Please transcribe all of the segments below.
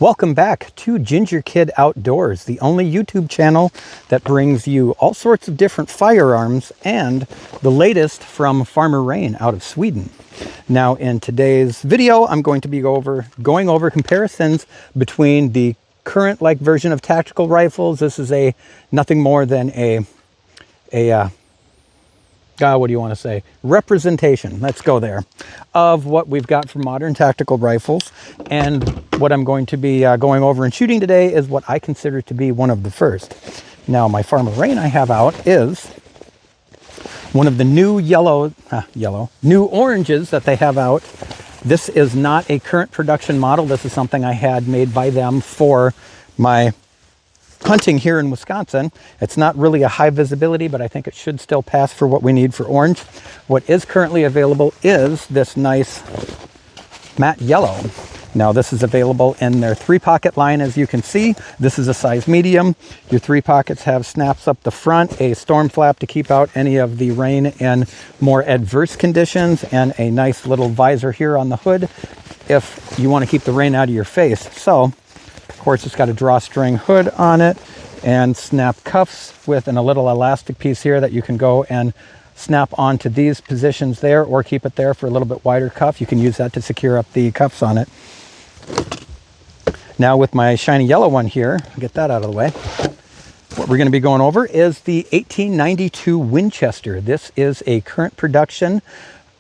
Welcome back to Ginger Kid Outdoors, the only YouTube channel that brings you all sorts of different firearms and the latest from Farmerrain out of Sweden. Now in today's video, I'm going to be going over comparisons between the current version of tactical rifles. This is nothing more than what do you want to say? Representation, let's go there, of what we've got for modern tactical rifles. And what I'm going to be going over and shooting today is what I consider to be one of the first. Now, my Farmerrain I have out is one of the new new oranges that they have out. This is not a current production model. This is something I had made by them for my hunting here in Wisconsin. It's not really a high visibility, but I think it should still pass for what we need for orange. What is currently available is this nice matte yellow. Now this is available in their 3-pocket line. As you can see, this is a size medium. Your 3 pockets have snaps up the front, a storm flap to keep out any of the rain in more adverse conditions, and a nice little visor here on the hood if you want to keep the rain out of your face. So of course, it's got a drawstring hood on it and snap cuffs with a little elastic piece here that you can go and snap onto these positions there, or keep it there for a little bit wider cuff. You can use that to secure up the cuffs on it. Now with my shiny yellow one here, get that out of the way. What we're going to be going over is the 1892 Winchester. This is a current production.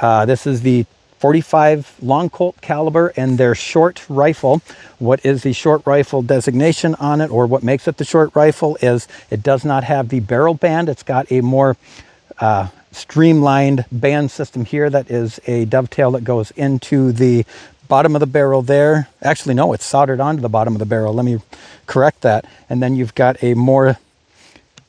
This is the .45 long Colt caliber and their short rifle. What is the short rifle designation on it, or what makes it the short rifle, is it does not have the barrel band. It's got a more streamlined band system here that is a dovetail that goes into the bottom of the barrel there. Actually, no, it's soldered onto the bottom of the barrel. Let me correct that. And then you've got a more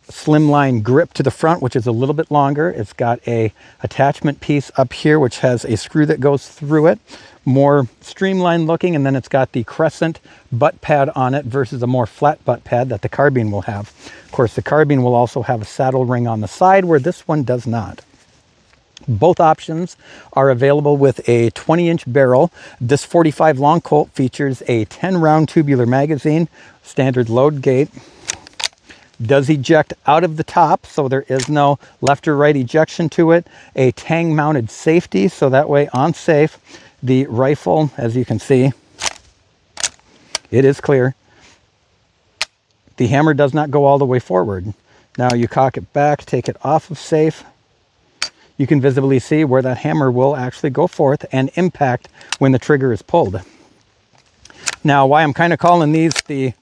slimline grip to the front, which is a little bit longer. It's got a attachment piece up here which has a screw that goes through it, more streamlined looking, and then it's got the crescent butt pad on it versus a more flat butt pad that the carbine will have. Of course, the carbine will also have a saddle ring on the side, where this one does not. Both options are available with a 20-inch barrel. This .45 long Colt features a 10-round tubular magazine, standard load gate. Does eject out of the top, so there is no left or right ejection to it. A tang mounted safety, so that way on safe, the rifle, as you can see, it is clear. The hammer does not go all the way forward. Now you cock it back, take it off of safe. You can visibly see where that hammer will actually go forth and impact when the trigger is pulled. Now, why I'm kind of calling these the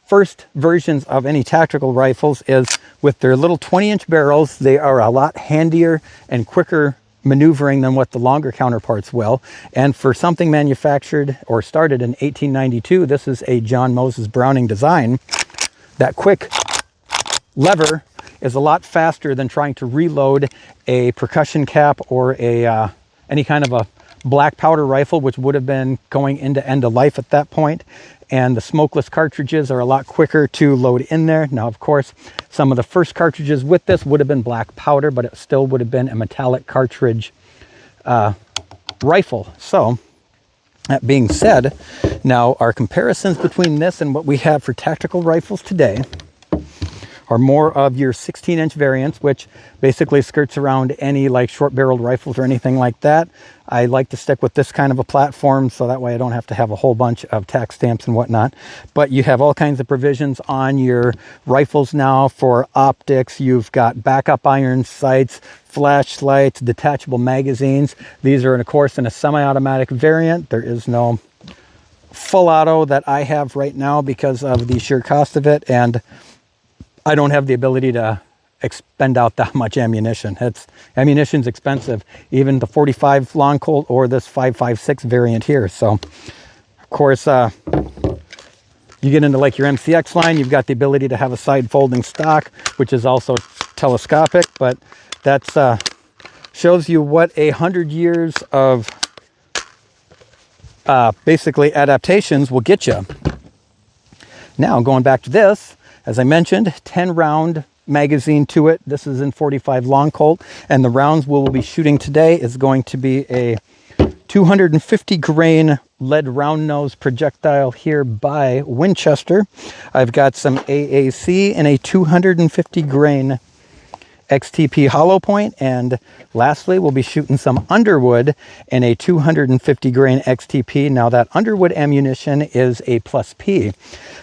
first versions of any tactical rifles is with their little 20-inch barrels, they are a lot handier and quicker maneuvering than what the longer counterparts will. And for something manufactured or started in 1892, this is a John Moses Browning design. That quick lever is a lot faster than trying to reload a percussion cap or any kind of a black powder rifle, which would have been going into end of life at that point. And the smokeless cartridges are a lot quicker to load in there. Now, of course, some of the first cartridges with this would have been black powder, but it still would have been a metallic cartridge rifle. So that being said, now our comparisons between this and what we have for tactical rifles today are more of your 16-inch variants, which basically skirts around any short-barreled rifles or anything like that. I like to stick with this kind of a platform, so that way I don't have to have a whole bunch of tax stamps and whatnot. But you have all kinds of provisions on your rifles now for optics. You've got backup iron sights, flashlights, detachable magazines. These are, of course, in a semi-automatic variant. There is no full auto that I have right now because of the sheer cost of it, and I don't have the ability to expend out that much ammunition. Ammunition's expensive, even the .45 long Colt or this 5.56 variant here. So, of course, you get into your MCX line, you've got the ability to have a side folding stock, which is also telescopic, but that's shows you what 100 years of basically adaptations will get you. Now, going back to this, as I mentioned, 10-round magazine to it. This is in .45 long Colt, and the rounds we'll be shooting today is going to be a 250 grain lead round nose projectile here by Winchester. I've got some AAC and a 250 grain XTP hollow point, and lastly we'll be shooting some Underwood in a 250 grain XTP. Now that Underwood ammunition is a plus P.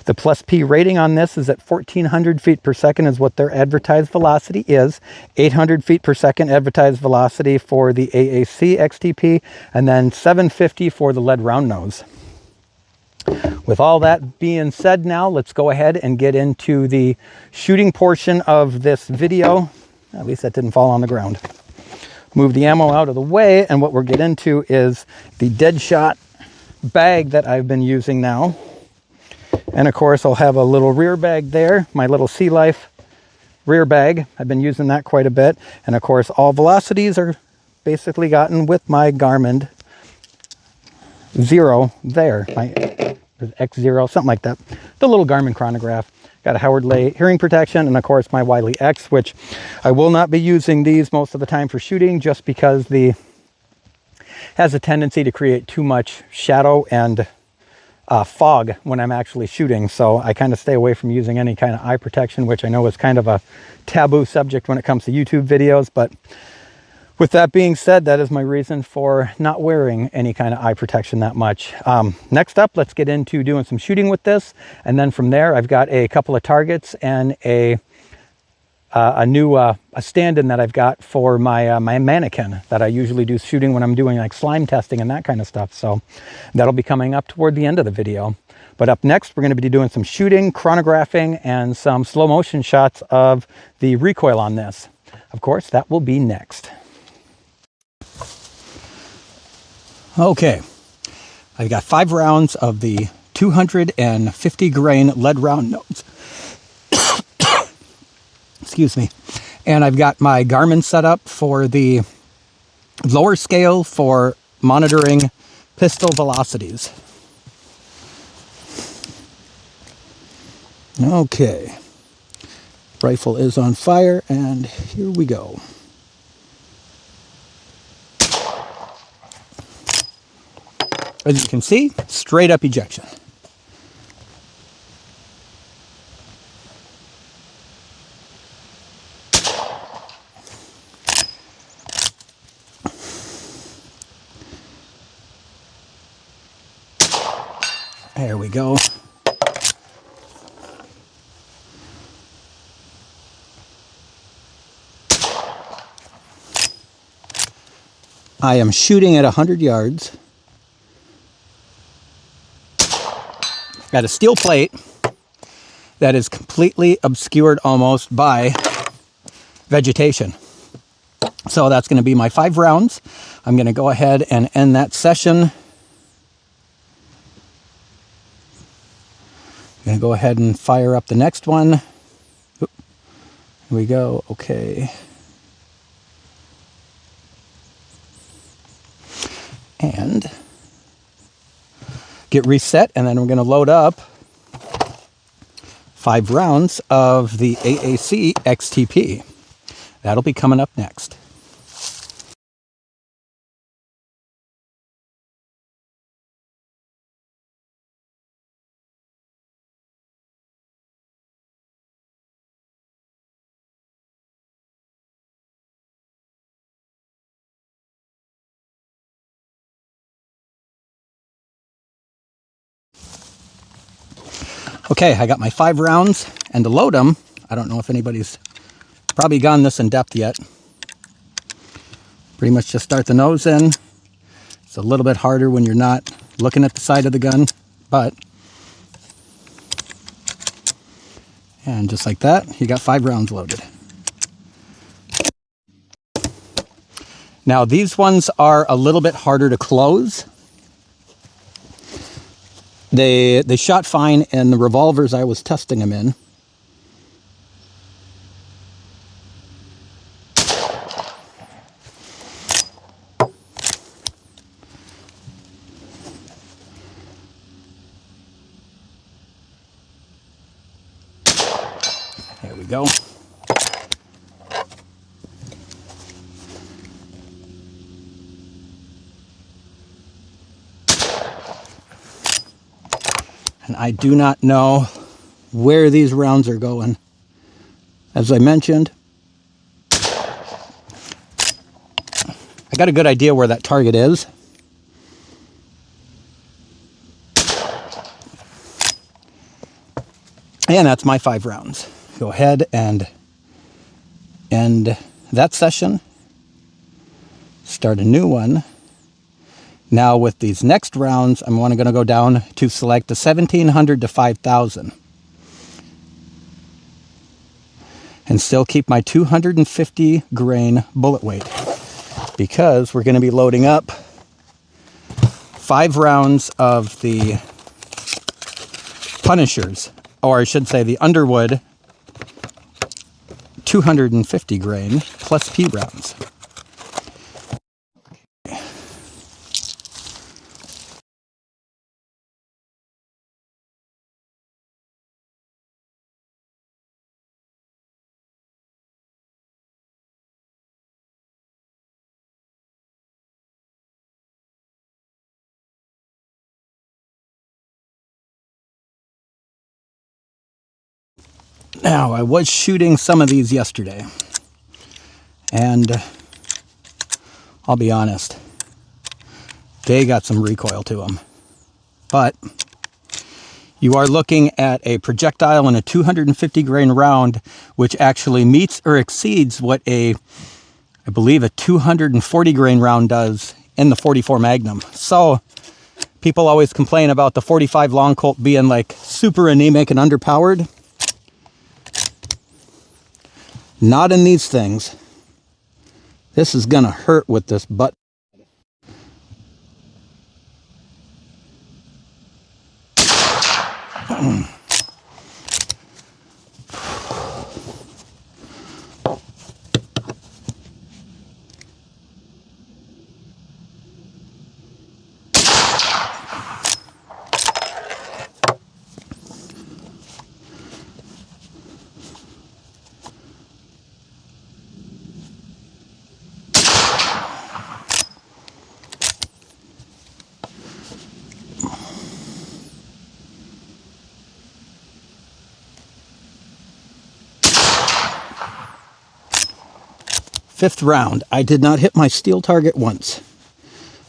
The plus P rating on this is at 1400 feet per second is what their advertised velocity is. 800 feet per second advertised velocity for the AAC XTP, and then 750 for the lead round nose. With all that being said, now let's go ahead and get into the shooting portion of this video. At least that didn't fall on the ground. Move the ammo out of the way, and what we'll get into is the Deadshot bag that I've been using now. And of course I'll have a little rear bag there, my little Sea Life rear bag. I've been using that quite a bit. And of course all velocities are basically gotten with my Garmin Zero there, my X0, something like that. The little Garmin chronograph. Got a Howard Lay hearing protection, and of course my Wiley X, which I will not be using these most of the time for shooting, just because the has a tendency to create too much shadow and fog when I'm actually shooting. So I kind of stay away from using any kind of eye protection, which I know is kind of a taboo subject when it comes to YouTube videos. But with that being said, that is my reason for not wearing any kind of eye protection that much. Next up, let's get into doing some shooting with this. And then from there, I've got a couple of targets and a new stand-in that I've got for my my mannequin that I usually do shooting when I'm doing like slime testing and that kind of stuff. So that'll be coming up toward the end of the video. But up next, we're going to be doing some shooting, chronographing, and some slow motion shots of the recoil on this. Of course, that will be next. Okay, I've got 5 rounds of the 250 grain lead round nose. Excuse me. And I've got my Garmin set up for the lower scale for monitoring pistol velocities. Okay, rifle is on fire, and here we go. As you can see, straight up ejection. There we go. I am shooting at 100 yards. Got a steel plate that is completely obscured almost by vegetation. So that's going to be my 5 rounds. I'm going to go ahead and end that session. I'm going to go ahead and fire up the next one. Oop. Here we go. Okay. And get reset, and then we're going to load up 5 rounds of the AAC XTP. That'll be coming up next. Okay, I got my 5 rounds, and to load them, I don't know if anybody's probably gone this in depth yet. Pretty much just start the nose in. It's a little bit harder when you're not looking at the side of the gun, but, and just like that, you got 5 rounds loaded. Now these ones are a little bit harder to close. They shot fine in the revolvers I was testing them in. There we go. And I do not know where these rounds are going. As I mentioned, I got a good idea where that target is. And that's my 5 rounds. Go ahead and end that session. Start a new one. Now with these next rounds, I'm going to go down to select the 1700 to 5000. And still keep my 250 grain bullet weight, because we're going to be loading up 5 rounds of the Punishers, or I should say the Underwood 250 grain plus P rounds. Now, I was shooting some of these yesterday, and I'll be honest, they got some recoil to them. But you are looking at a projectile in a 250 grain round, which actually meets or exceeds what I believe a 240 grain round does in the 44 Magnum. So people always complain about the 45 long Colt being like super anemic and underpowered. Not in these things. This is gonna hurt with this butt. Fifth round. I did not hit my steel target once.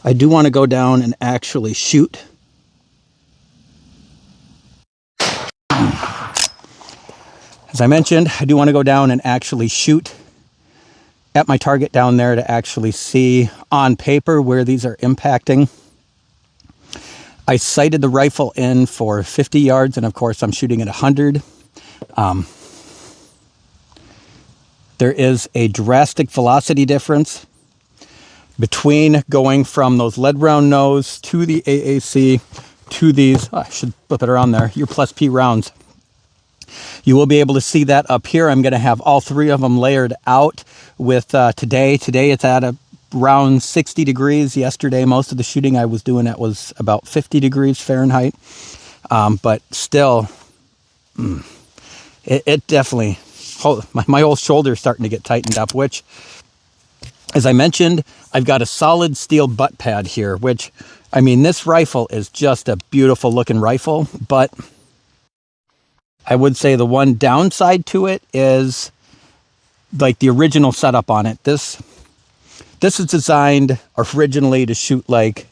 I do want to go down and actually shoot. As I mentioned, I do want to go down and actually shoot at my target down there to actually see on paper where these are impacting. I sighted the rifle in for 50 yards, and of course I'm shooting at 100. There is a drastic velocity difference between going from those lead round nose to the AAC to these, I should flip it around there, your plus P rounds. You will be able to see that up here. I'm going to have all 3 of them layered out with today. Today it's at around 60 degrees. Yesterday, most of the shooting I was doing at was about 50 degrees Fahrenheit. But still, it definitely... my old shoulder is starting to get tightened up, which, as I mentioned, I've got a solid steel butt pad here, which, I mean, this rifle is just a beautiful looking rifle, but I would say the one downside to it is like the original setup on it. This is designed originally to shoot like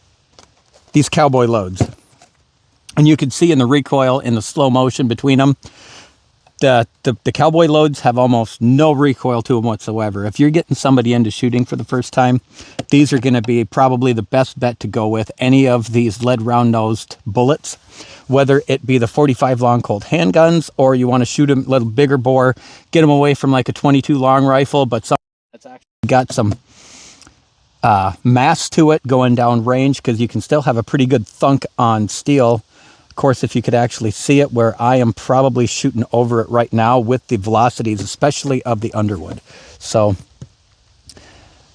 these cowboy loads. And you can see in the recoil, in the slow motion between them, the cowboy loads have almost no recoil to them whatsoever. If you're getting somebody into shooting for the first time, these are going to be probably the best bet to go with any of these lead round nosed bullets, whether it be the 45 long Colt handguns, or you want to shoot them a little bigger bore, get them away from like a 22 long rifle, but something that's actually got some mass to it going down range, because you can still have a pretty good thunk on steel. Of course, if you could actually see it, where I am probably shooting over it right now with the velocities, especially of the Underwood. So,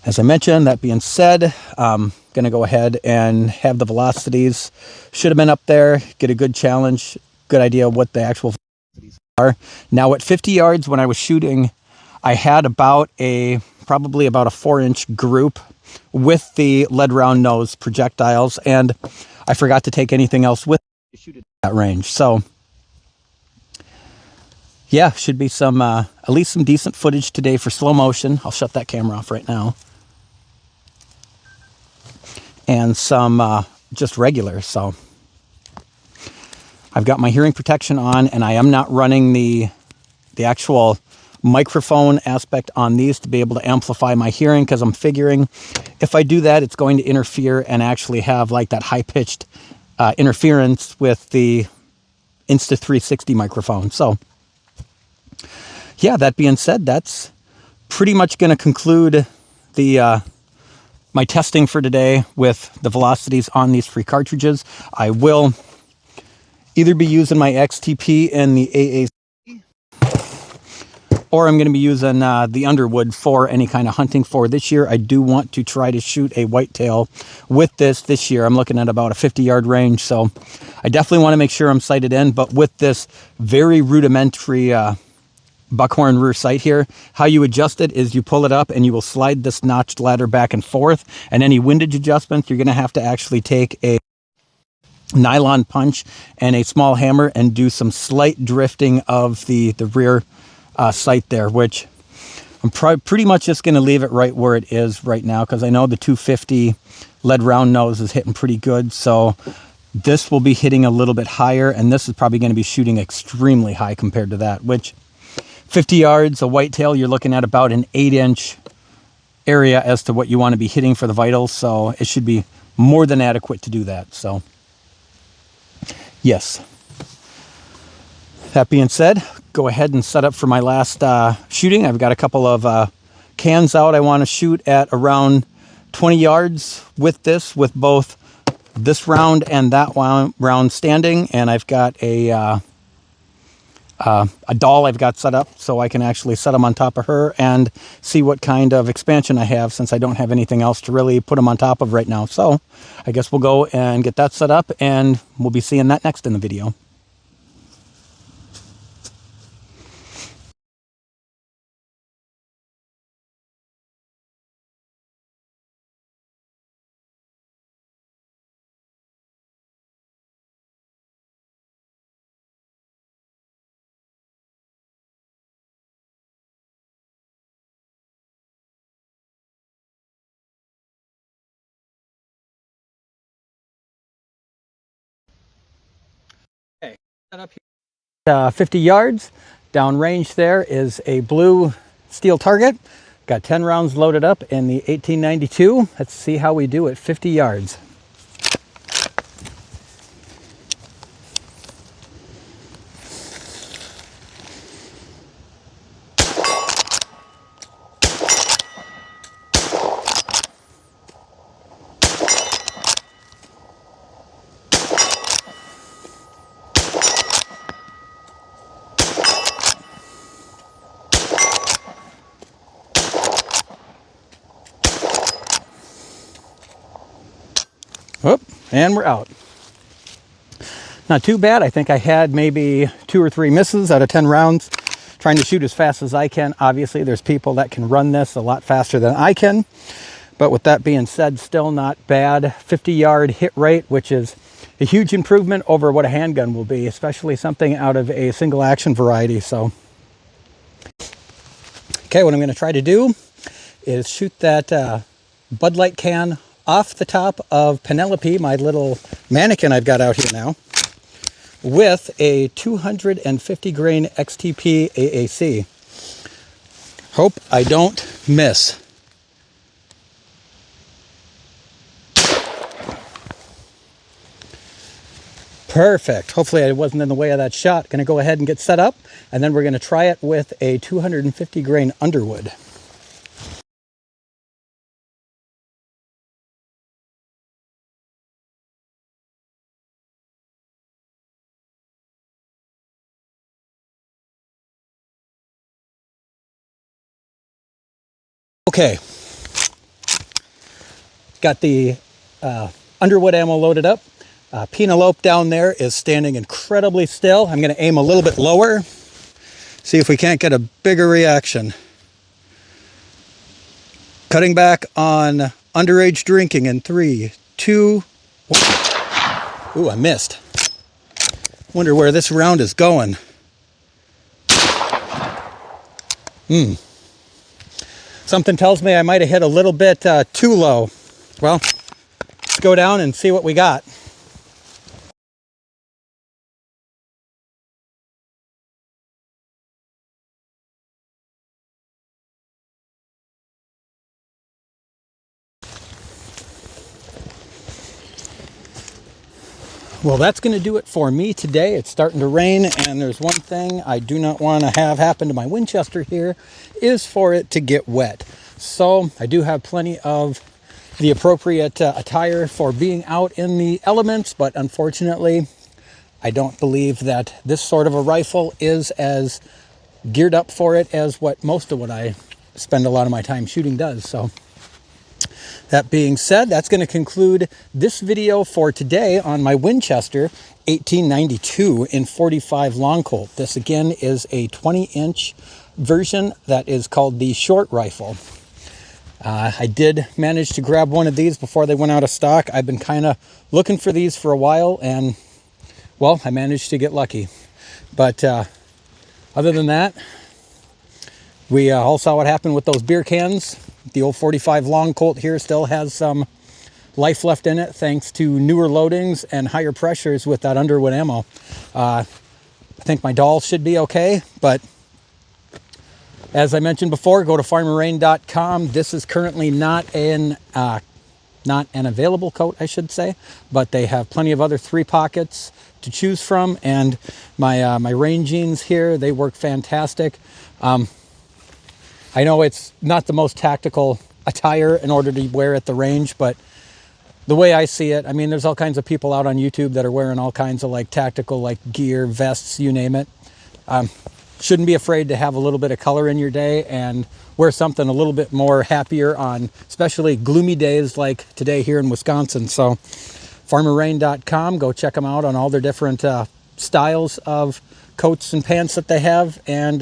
as I mentioned, that being said, I'm going to go ahead and have the velocities. Should have been up there, get a good challenge, good idea what the actual velocities are. Now, at 50 yards, when I was shooting, I had probably about a 4-inch group with the lead round nose projectiles, and I forgot to take anything else with. shoot at that range. So yeah, should be some at least some decent footage today for slow motion. I'll shut that camera off right now. And some just regular. So I've got my hearing protection on, and I am not running the actual microphone aspect on these to be able to amplify my hearing, because I'm figuring if I do that, it's going to interfere and actually have like that high-pitched interference with the Insta360 microphone. So yeah, that being said, that's pretty much going to conclude the my testing for today with the velocities on these free cartridges. I will either be using my XTP and the AAC, or I'm going to be using the Underwood for any kind of hunting for this year. I do want to try to shoot a whitetail with this year. I'm looking at about a 50-yard range, so I definitely want to make sure I'm sighted in. But with this very rudimentary buckhorn rear sight here, how you adjust it is you pull it up and you will slide this notched ladder back and forth, and any windage adjustments, you're going to have to actually take a nylon punch and a small hammer and do some slight drifting of the rear sight there, which I'm pretty much just going to leave it right where it is right now, because I know the 250 lead round nose is hitting pretty good. So this will be hitting a little bit higher, and this is probably going to be shooting extremely high compared to that, which 50 yards, a whitetail, you're looking at about an 8-inch area as to what you want to be hitting for the vitals. So it should be more than adequate to do that. So yes. That being said, go ahead and set up for my last shooting. I've got a couple of cans out I want to shoot at around 20 yards with this, with both this round and that round standing. And I've got a doll I've got set up so I can actually set them on top of her and see what kind of expansion I have, since I don't have anything else to really put them on top of right now. So I guess we'll go and get that set up, and we'll be seeing that next in the video. Okay, set up here. 50 yards. Downrange there is a blue steel target. Got 10 rounds loaded up in the 1892. Let's see how we do at 50 yards. Whoop, and we're out. Not too bad. I think I had maybe 2 or 3 misses out of 10 rounds. Trying to shoot as fast as I can. Obviously, there's people that can run this a lot faster than I can. But with that being said, still not bad. 50-yard hit rate, which is a huge improvement over what a handgun will be, especially something out of a single action variety. So, okay, what I'm going to try to do is shoot that Bud Lite can off the top of Penelope, my little mannequin I've got out here now, with a 250 grain XTP AAC. Hope I don't miss. Perfect. Hopefully I wasn't in the way of that shot. Going to go ahead and get set up, and then we're going to try it with a 250 grain Underwood. Okay, got the Underwood ammo loaded up. Penelope down there is standing incredibly still. I'm going to aim a little bit lower, see if we can't get a bigger reaction. Cutting back on underage drinking in 3, 2, 1. Ooh, I missed. Wonder where this round is going. Something tells me I might have hit a little bit too low. Well, let's go down and see what we got. Well, that's going to do it for me today. It's starting to rain, and there's one thing I do not want to have happen to my Winchester here, is for it to get wet. So I do have plenty of the appropriate attire for being out in the elements, but unfortunately, I don't believe that this sort of a rifle is as geared up for it as what most of what I spend a lot of my time shooting does. So that being said, that's going to conclude this video for today on my Winchester 1892 in 45 long Colt. This again is a 20-inch version that is called the short rifle. I did manage to grab one of these before they went out of stock. I've been kind of looking for these for a while, and well, I managed to get lucky. But other than that, we all saw what happened with those beer cans. The old 45 long Colt here still has some life left in it thanks to newer loadings and higher pressures with that Underwood ammo. I think my doll should be okay, but as I mentioned before, go to farmerrain.com. This is currently not an available coat, I should say, but they have plenty of other 3 pockets to choose from, and my rain jeans here, they work fantastic. I know it's not the most tactical attire in order to wear at the range, but the way I see it, I mean, there's all kinds of people out on YouTube that are wearing all kinds of like tactical, like gear, vests, you name it. Shouldn't be afraid to have a little bit of color in your day and wear something a little bit more happier on especially gloomy days like today here in Wisconsin. So farmerrain.com, go check them out on all their different styles of coats and pants that they have, and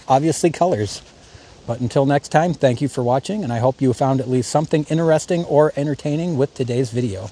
obviously colors. But until next time, thank you for watching, and I hope you found at least something interesting or entertaining with today's video.